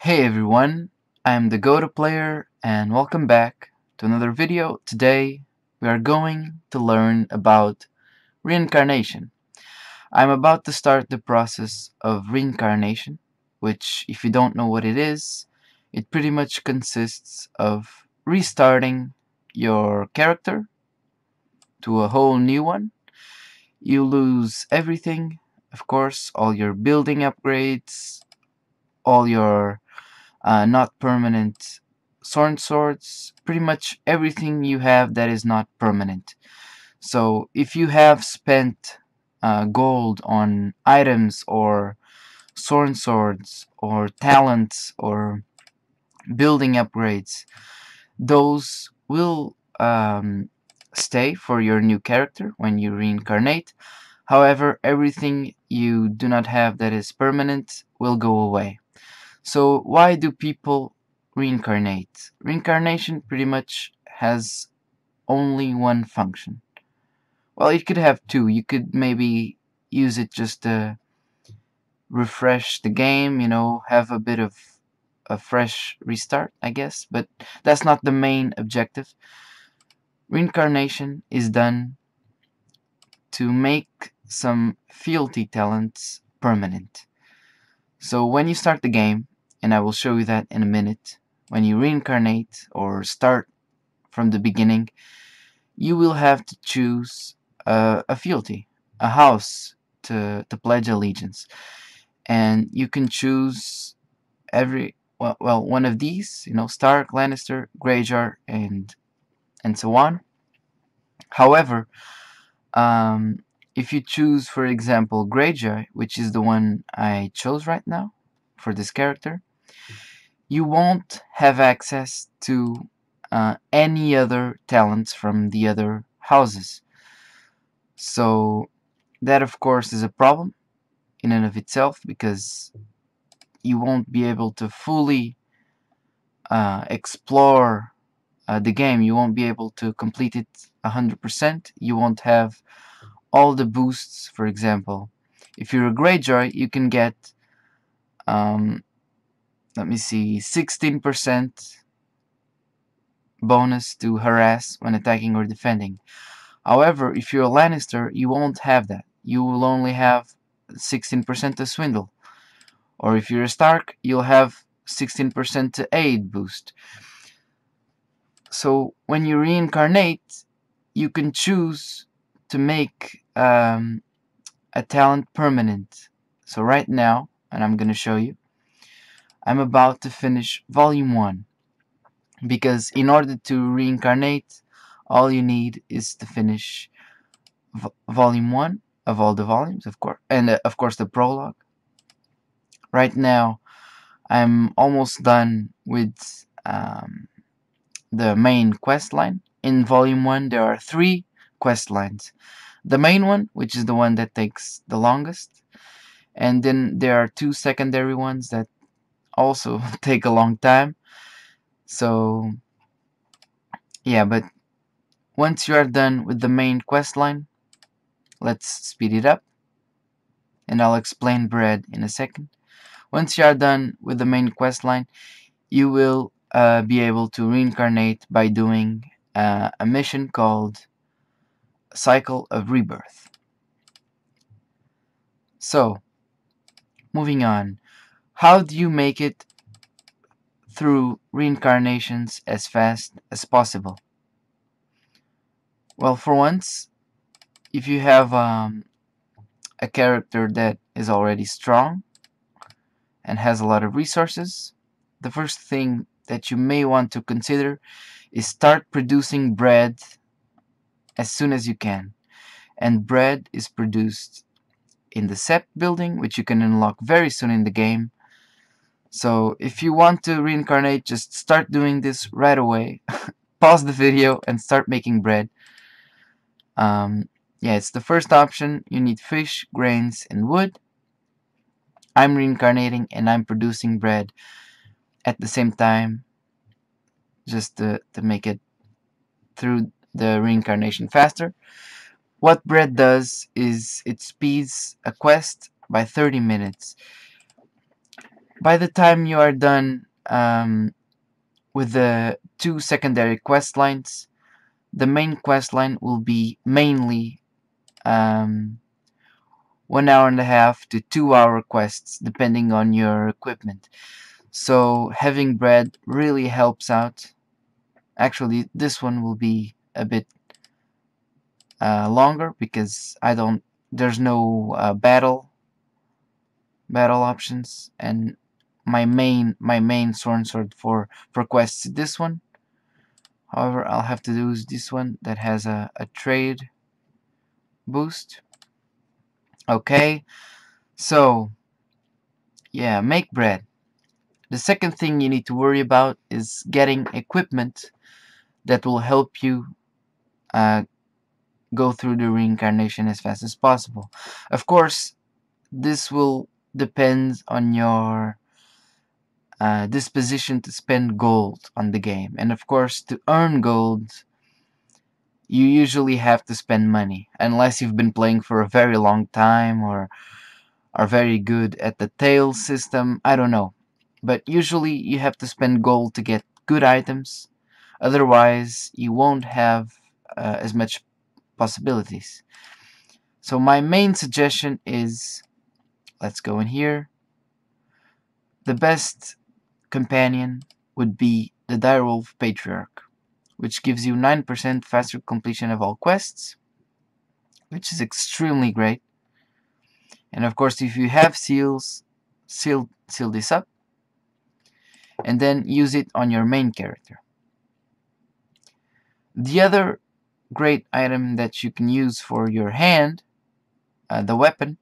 Hey everyone, I'm the Gota player and welcome back to another video. Today we are going to learn about reincarnation. I'm about to start the process of reincarnation, which if you don't know what it is, it pretty much consists of restarting your character to a whole new one. You lose everything, of course, all your building upgrades, all your not permanent swords, pretty much everything you have that is not permanent. So if you have spent gold on items or swords or talents or building upgrades, those will stay for your new character when you reincarnate. However, everything you do not have that is permanent will go away. So why do people reincarnate? Reincarnation pretty much has only one function. Well, it could have two. You could maybe use it just to refresh the game, have a bit of a fresh restart, I guess, but that's not the main objective. Reincarnation is done to make some fealty talents permanent. So when you start the game, and I will show you that in a minute, when you reincarnate or start from the beginning, you will have to choose a fealty, a house to pledge allegiance. And you can choose one of these, Stark, Lannister, Greyjoy, and so on. However, um, if you choose, for example, Greyjoy, which is the one I chose right now for this character, you won't have access to any other talents from the other houses. So that, of course, is a problem in and of itself, because you won't be able to fully explore the game. You won't be able to complete it 100%. You won't have all the boosts. For example, if you're a Greyjoy, you can get let me see, 16% bonus to harass when attacking or defending. However, if you're a Lannister, you won't have that. You will only have 16% to swindle. Or if you're a Stark, you'll have 16% to aid boost. So when you reincarnate, you can choose to make a talent permanent. So right now, and I'm going to show you, I'm about to finish Volume 1. Because in order to reincarnate, all you need is to finish Volume 1 of all the volumes, of course, and of course the prologue. Right now, I'm almost done with the main quest line. In Volume 1, there are 3 quest lines. The main one, which is the one that takes the longest, and then there are 2 secondary ones that also take a long time. So yeah, but once you are done with the main quest line, let's speed it up, and I'll explain bread in a second. Once you are done with the main quest line, you will be able to reincarnate by doing a mission called Cycle of Rebirth. So, moving on, how do you make it through reincarnations as fast as possible? Well, for once, if you have a character that is already strong and has a lot of resources, the first thing that you may want to consider is start producing bread as soon as you can. And bread is produced in the Sept building, which you can unlock very soon in the game. So if you want to reincarnate, just start doing this right away. Pause the video and start making bread. Yeah, it's the first option. You need fish, grains, and wood. I'm reincarnating and I'm producing bread at the same time, just to make it through the reincarnation faster. What bread does is it speeds a quest by 30 minutes. By the time you are done with the 2 secondary quest lines, the main quest line will be mainly 1.5 to 2 hour quests depending on your equipment. So having bread really helps out. Actually, this one will be a bit longer because there's no battle options, and my main sword for quests is this one. However, I'll have to use this one that has a trade boost. Okay, so yeah, make bread. The second thing you need to worry about is getting equipment that will help you go through the reincarnation as fast as possible. Of course, this will depend on your disposition to spend gold on the game. And of course, to earn gold, you usually have to spend money, unless you've been playing for a very long time or are very good at the tail system. I don't know. But usually you have to spend gold to get good items. Otherwise, you won't have as much possibilities. So my main suggestion is, let's go in here. The best companion would be the Direwolf Patriarch, which gives you 9% faster completion of all quests, which is extremely great. And of course, if you have seals, seal this up, and then use it on your main character. The other great item that you can use for your hand, the weapon,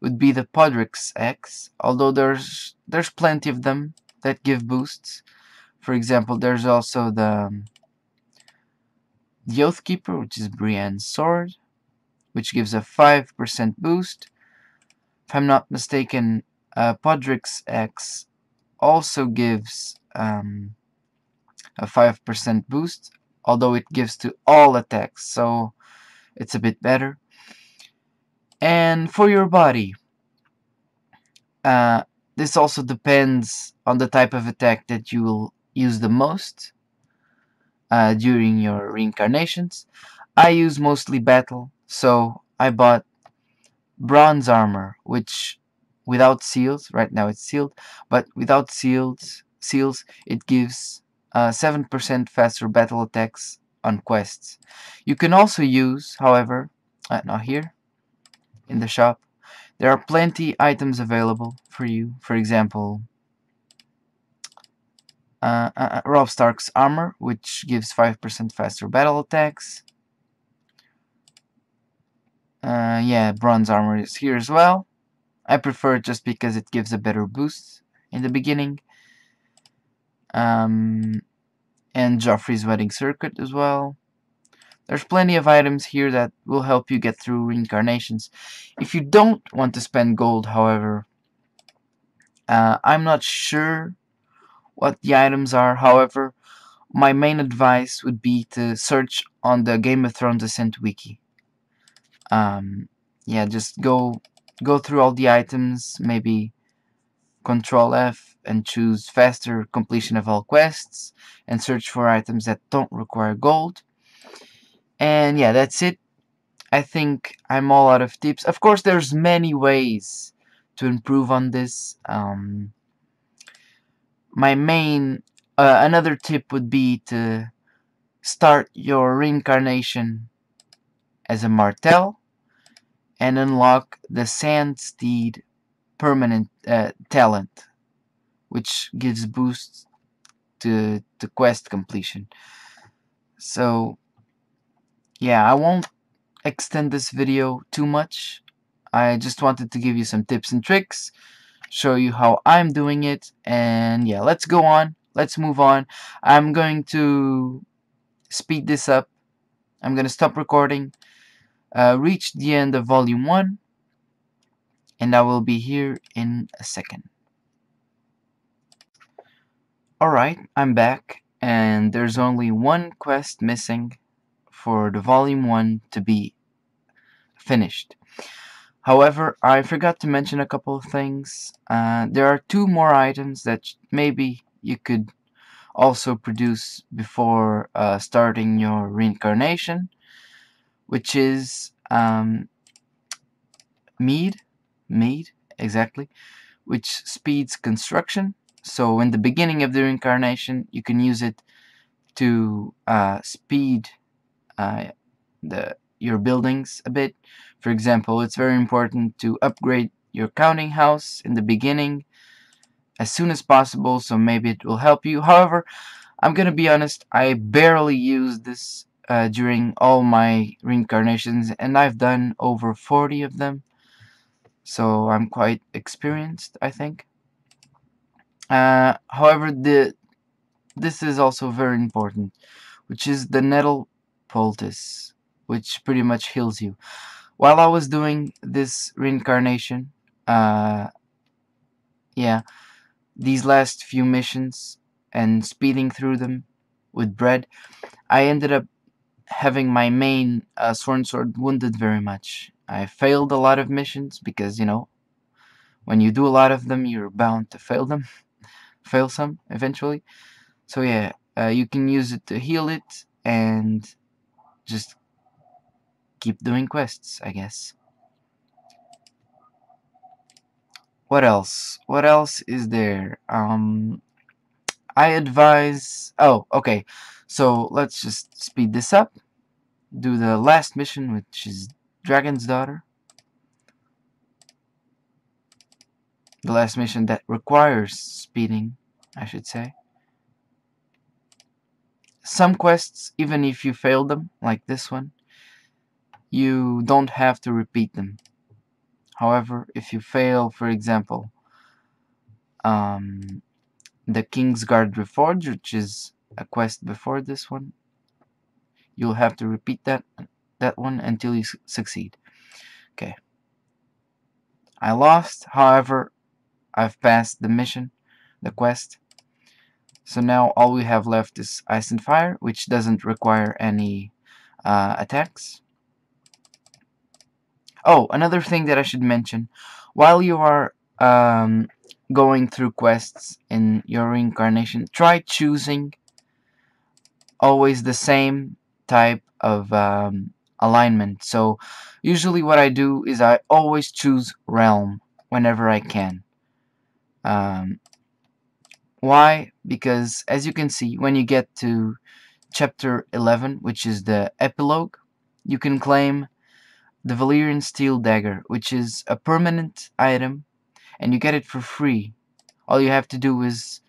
would be the Podrix X, although there's plenty of them that give boosts. For example, there's also the Oathkeeper, which is Brienne's sword, which gives a 5% boost. If I'm not mistaken, Podrix X also gives a 5% boost, although it gives to all attacks, so it's a bit better. And for your body, this also depends on the type of attack that you will use the most during your reincarnations. I use mostly battle, so I bought bronze armor, which without seals, right now it's sealed, but without seals it gives 7% faster battle attacks on quests. You can also use, however, now here in the shop, there are plenty items available for you. For example, Rob Stark's armor, which gives 5% faster battle attacks. Yeah, bronze armor is here as well. I prefer it just because it gives a better boost in the beginning. And Joffrey's wedding circuit as well. There's plenty of items here that will help you get through reincarnations. If you don't want to spend gold, however, I'm not sure what the items are. However, my main advice would be to search on the Game of Thrones Ascent wiki. Yeah, just go through all the items, maybe Control F and choose faster completion of all quests, and search for items that don't require gold. And yeah, that's it. I think I'm all out of tips. Of course, there's many ways to improve on this. My main another tip would be to start your reincarnation as a Martel and unlock the Sand Steed permanent talent, which gives boosts to quest completion. So yeah, I won't extend this video too much. I just wanted to give you some tips and tricks, show you how I'm doing it, and yeah, let's go on. Let's move on. I'm going to speed this up. I'm going to stop recording, reach the end of volume 1, and I will be here in a second. Alright, I'm back, and there's only one quest missing for the volume 1 to be finished. However, I forgot to mention a couple of things. There are two more items that maybe you could also produce before starting your reincarnation, which is mead, exactly, which speeds construction. So in the beginning of the reincarnation, you can use it to speed your buildings a bit. For example, it's very important to upgrade your counting house in the beginning as soon as possible, so maybe it will help you. However, I'm gonna be honest, I barely use this during all my reincarnations, and I've done over 40 of them, so I'm quite experienced, I think. However, this is also very important, which is the nettle poultice, which pretty much heals you. While I was doing this reincarnation, uh, yeah, these last few missions and speeding through them with bread, I ended up having my main sword wounded very much. I failed a lot of missions because, you know, when you do a lot of them, you're bound to fail them, fail some eventually. So yeah, you can use it to heal it and just keep doing quests, I guess. What else? What else is there? I advise. Oh, okay. So let's just speed this up. Do the last mission, which is Dragon's Daughter. The last mission that requires speeding, I should say. Some quests, even if you fail them, like this one, you don't have to repeat them. However, if you fail, for example, the King's Guard Reforged, which is a quest before this one, you'll have to repeat that one until you succeed. Okay. I lost, however, I've passed the mission, the quest. So now all we have left is Ice and Fire, which doesn't require any attacks. Oh, another thing that I should mention, while you are going through quests in your reincarnation, try choosing always the same type of alignment. So usually what I do is I always choose Realm whenever I can. Why? Because as you can see, when you get to chapter 11, which is the epilogue, you can claim the Valyrian Steel Dagger, which is a permanent item, and you get it for free. All you have to do is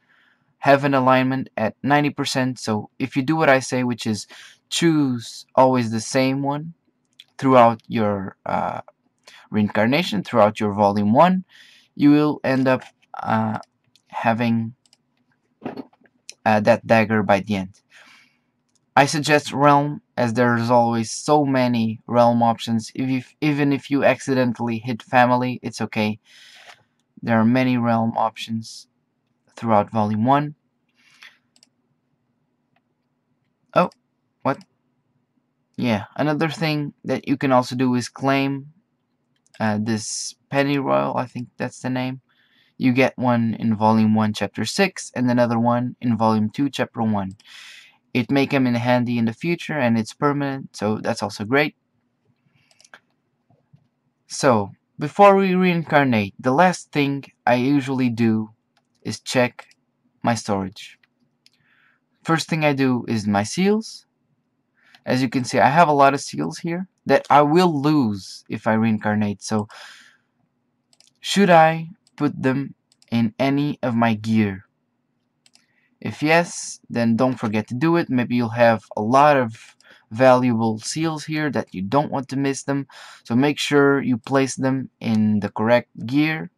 have an alignment at 90%. So if you do what I say, which is choose always the same one throughout your reincarnation, throughout your volume 1, you will end up having that dagger by the end. I suggest Realm, as there's always so many Realm options. Even if you accidentally hit Family, it's okay. There are many Realm options throughout Volume 1. Oh, what? Yeah, another thing that you can also do is claim this Pennyroyal, I think that's the name. You get one in Volume 1, Chapter 6, and another one in Volume 2, Chapter 1. It may come in handy in the future, and it's permanent, so that's also great. So, before we reincarnate, the last thing I usually do is check my storage. First thing I do is my seals. As you can see, I have a lot of seals here that I will lose if I reincarnate. So, should I put them in any of my gear? If yes, then don't forget to do it. Maybe you'll have a lot of valuable seals here that you don't want to miss them. So make sure you place them in the correct gear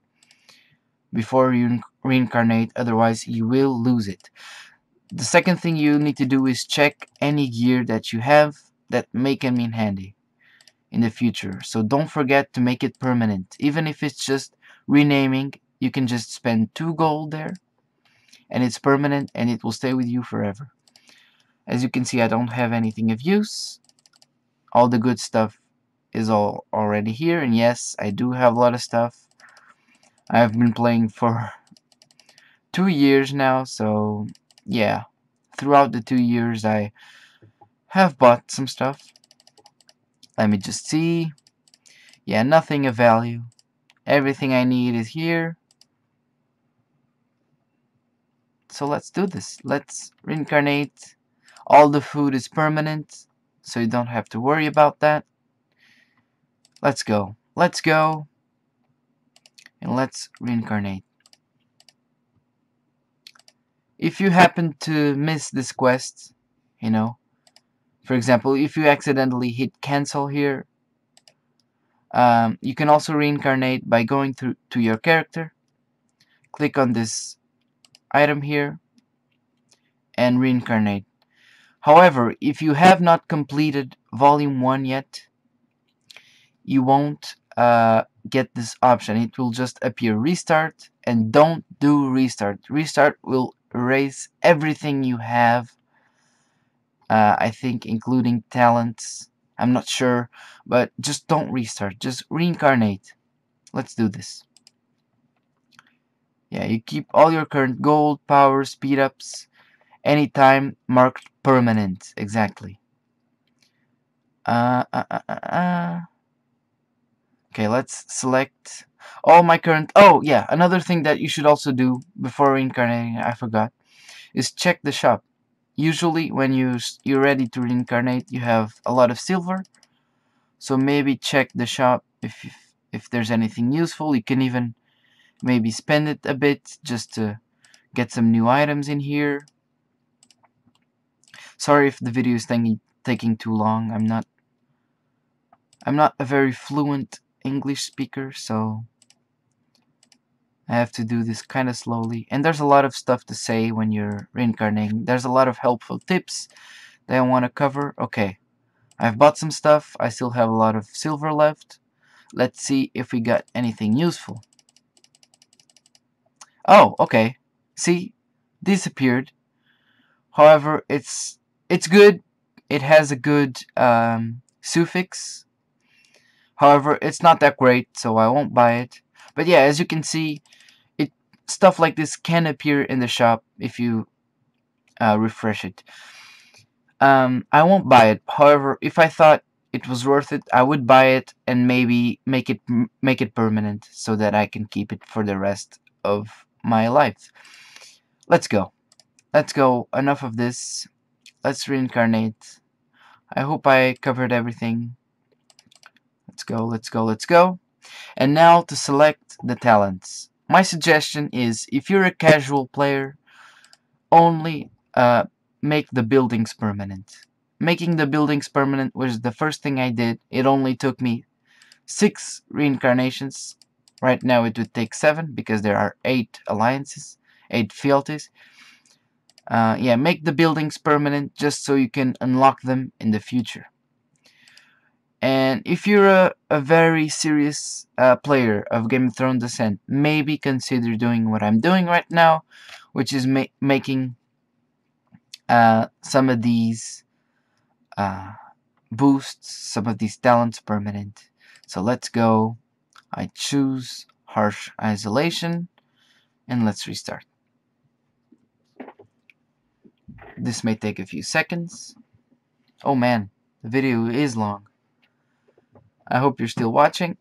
before you reincarnate, otherwise you will lose it. The second thing you need to do is check any gear that you have that may come in handy in the future. So don't forget to make it permanent. Even if it's just renaming, you can just spend 2 gold there and it's permanent and it will stay with you forever. As you can see, I don't have anything of use. All the good stuff is all already here, and yes, I do have a lot of stuff. I've been playing for 2 years now, so yeah, throughout the 2 years I have bought some stuff. Let me just see. Yeah, nothing of value. Everything I need is here. So let's do this. Let's reincarnate. All the food is permanent, so you don't have to worry about that. Let's go. Let's go. And let's reincarnate. If you happen to miss this quest, you know, for example, if you accidentally hit cancel here, you can also reincarnate by going to your character, click on this item here, and reincarnate. However, if you have not completed volume 1 yet, you won't get this option. It will just appear restart, and don't do restart. Restart will erase everything you have, I think including talents. I'm not sure, but just don't restart. Just reincarnate. Let's do this. Yeah, you keep all your current gold, power, speed ups, anytime marked permanent. Exactly. Okay, let's select all my current. Oh, yeah, another thing that you should also do before reincarnating, I forgot, is check the shop. Usually, when you're ready to reincarnate, you have a lot of silver. So maybe check the shop if there's anything useful. You can even maybe spend it a bit just to get some new items in here. Sorry if the video is taking too long. I'm not a very fluent English speaker, so I have to do this kind of slowly. And there's a lot of stuff to say when you're reincarnating. There's a lot of helpful tips that I want to cover. Okay, I've bought some stuff. I still have a lot of silver left. Let's see if we got anything useful. Oh, okay. See, disappeared. However, it's good. It has a good suffix. However, it's not that great, so I won't buy it. But yeah, as you can see, stuff like this can appear in the shop if you refresh it. I won't buy it. However, if I thought it was worth it, I would buy it and maybe make it permanent so that I can keep it for the rest of my life. Let's go. Let's go. Enough of this. Let's reincarnate. I hope I covered everything. Let's go, let's go, let's go. And now to select the talents. My suggestion is, if you're a casual player, only make the buildings permanent. Making the buildings permanent was the first thing I did. It only took me 6 reincarnations. Right now it would take 7 because there are 8 alliances, 8 fealties. Yeah, make the buildings permanent just so you can unlock them in the future. And if you're a very serious player of Game of Thrones Ascent, maybe consider doing what I'm doing right now, which is making some of these boosts, some of these talents permanent. So let's go. I choose Harsh Isolation, and let's restart. This may take a few seconds. Oh man, the video is long. I hope you're still watching.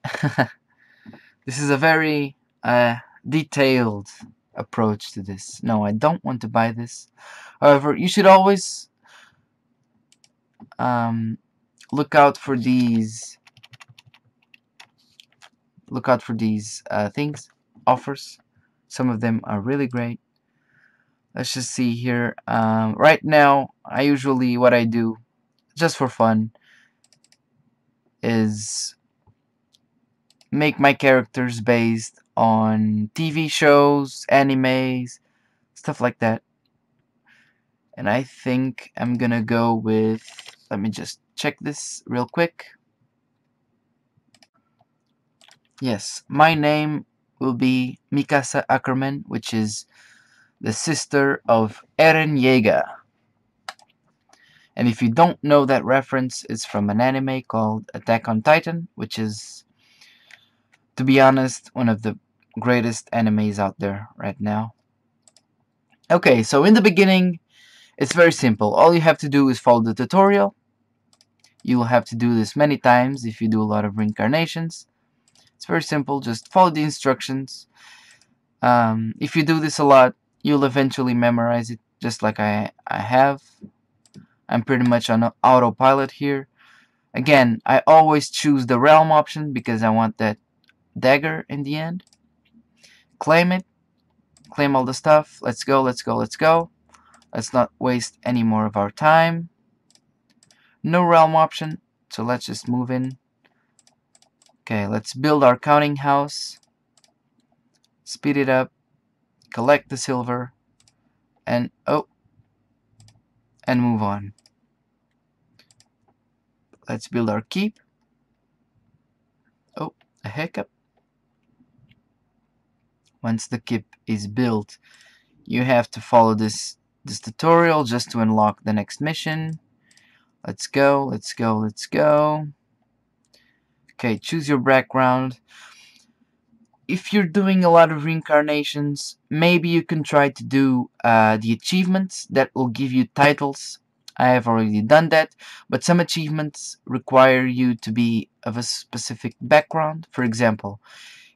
This is a very detailed approach to this. No, I don't want to buy this. However, you should always look out for these things, offers. Some of them are really great. Let's just see here. Right now, what I do, just for fun, is make my characters based on TV shows, animes, stuff like that. And I think I'm gonna go with, let me just check this real quick. Yes, my name will be Mikasa Ackerman, which is the sister of Eren Yeager. And if you don't know that reference, it's from an anime called Attack on Titan, which is, to be honest, one of the greatest animes out there right now. Okay, so in the beginning, it's very simple. All you have to do is follow the tutorial. You'll have to do this many times if you do a lot of reincarnations. It's very simple, just follow the instructions. If you do this a lot, you'll eventually memorize it, just like I have. I'm pretty much on autopilot here. Again, I always choose the realm option because I want that dagger in the end. Claim it. Claim all the stuff. Let's go, let's go, let's go. Let's not waste any more of our time. No realm option, so let's just move in. Okay, let's build our counting house. Speed it up. Collect the silver. And, oh, and move on. Let's build our keep. Oh, a hiccup. Once the keep is built, you have to follow this tutorial just to unlock the next mission. Let's go, let's go, let's go. Okay, choose your background. If you're doing a lot of reincarnations, maybe you can try to do the achievements that will give you titles. I have already done that, but some achievements require you to be of a specific background. For example,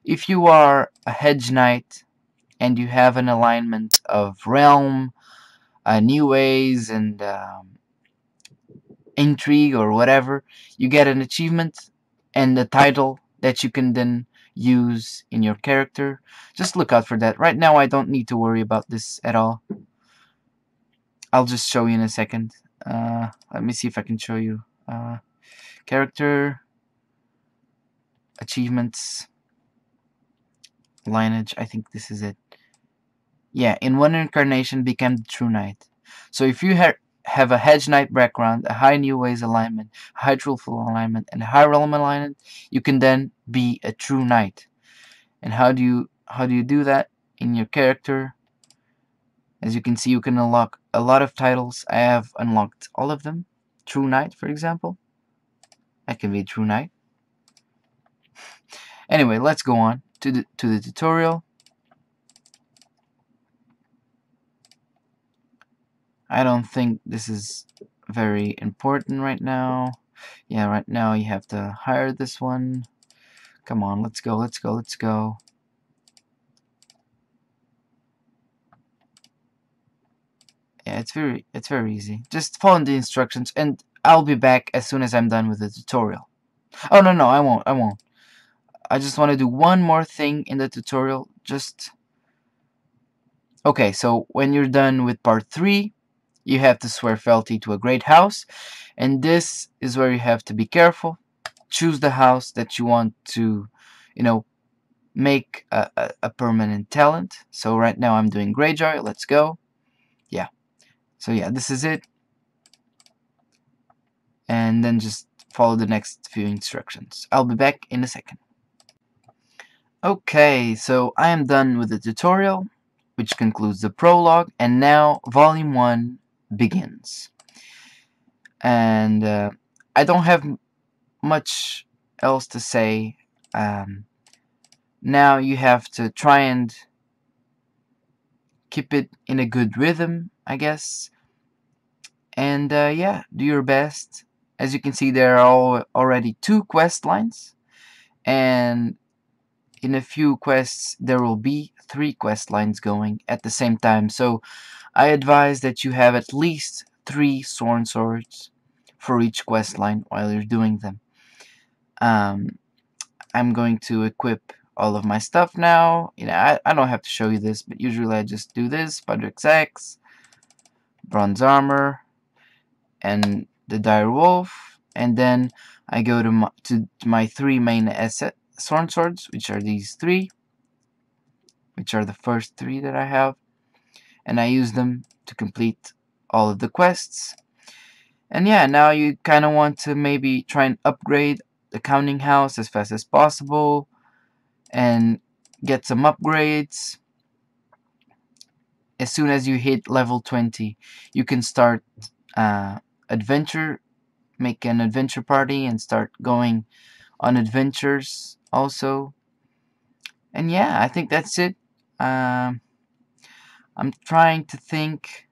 if you are a hedge knight and you have an alignment of realm, new ways, and intrigue or whatever, you get an achievement and a title that you can then use in your character. Just look out for that. Right now I don't need to worry about this at all. I'll just show you in a second. Let me see if I can show you. Character, achievements, lineage. I think this is it. Yeah, in one incarnation become the true knight. So if you have a hedge knight background, a high new ways alignment, high truthful alignment, and a high realm alignment, you can then be a true knight. And how do you do that in your character? As you can see, you can unlock a lot of titles. I have unlocked all of them. True knight, for example. I can be a true knight. Anyway, let's go on to the tutorial. I don't think this is very important right now. Yeah, right now you have to hire this one. Come on, let's go, let's go, let's go. Yeah, it's very easy. Just follow the instructions and I'll be back as soon as I'm done with the tutorial. Oh no, I won't. I just want to do one more thing in the tutorial. Okay, so when you're done with part 3, you have to swear fealty to a great house, and this is where you have to be careful. Choose the house that you want to, make a permanent talent. So right now I'm doing Greyjoy. Let's go. Yeah. So yeah, this is it. And then just follow the next few instructions. I'll be back in a second. Okay, so I am done with the tutorial, which concludes the prologue, and now volume 1 begins. And I don't have much else to say. Now you have to try and keep it in a good rhythm, I guess. And yeah, do your best. As you can see, there are already 2 quest lines, and in a few quests there will be 3 quest lines going at the same time. So I advise that you have at least 3 sworn swords for each quest line while you're doing them. I'm going to equip all of my stuff now. I don't have to show you this, but usually I just do this: Podrick's Axe, bronze armor, and the dire wolf, and then I go to my 3 main asset sworn swords, which are these 3, which are the first 3 that I have, and I use them to complete all of the quests. And yeah, now you kind of want to maybe try and upgrade the counting house as fast as possible and get some upgrades. As soon as you hit level 20, you can start adventure, make an adventure party and start going on adventures also. And yeah, I think that's it. Um, I'm trying to think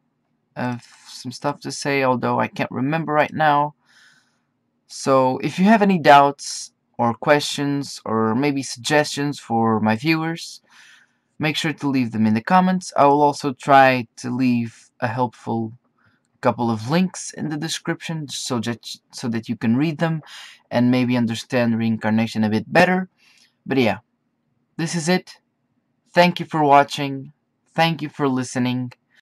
of some stuff to say, although I can't remember right now. So if you have any doubts or questions or maybe suggestions for my viewers, make sure to leave them in the comments. I will also try to leave a helpful couple of links in the description so that you can read them and maybe understand reincarnation a bit better. But yeah, this is it. Thank you for watching. Thank you for listening.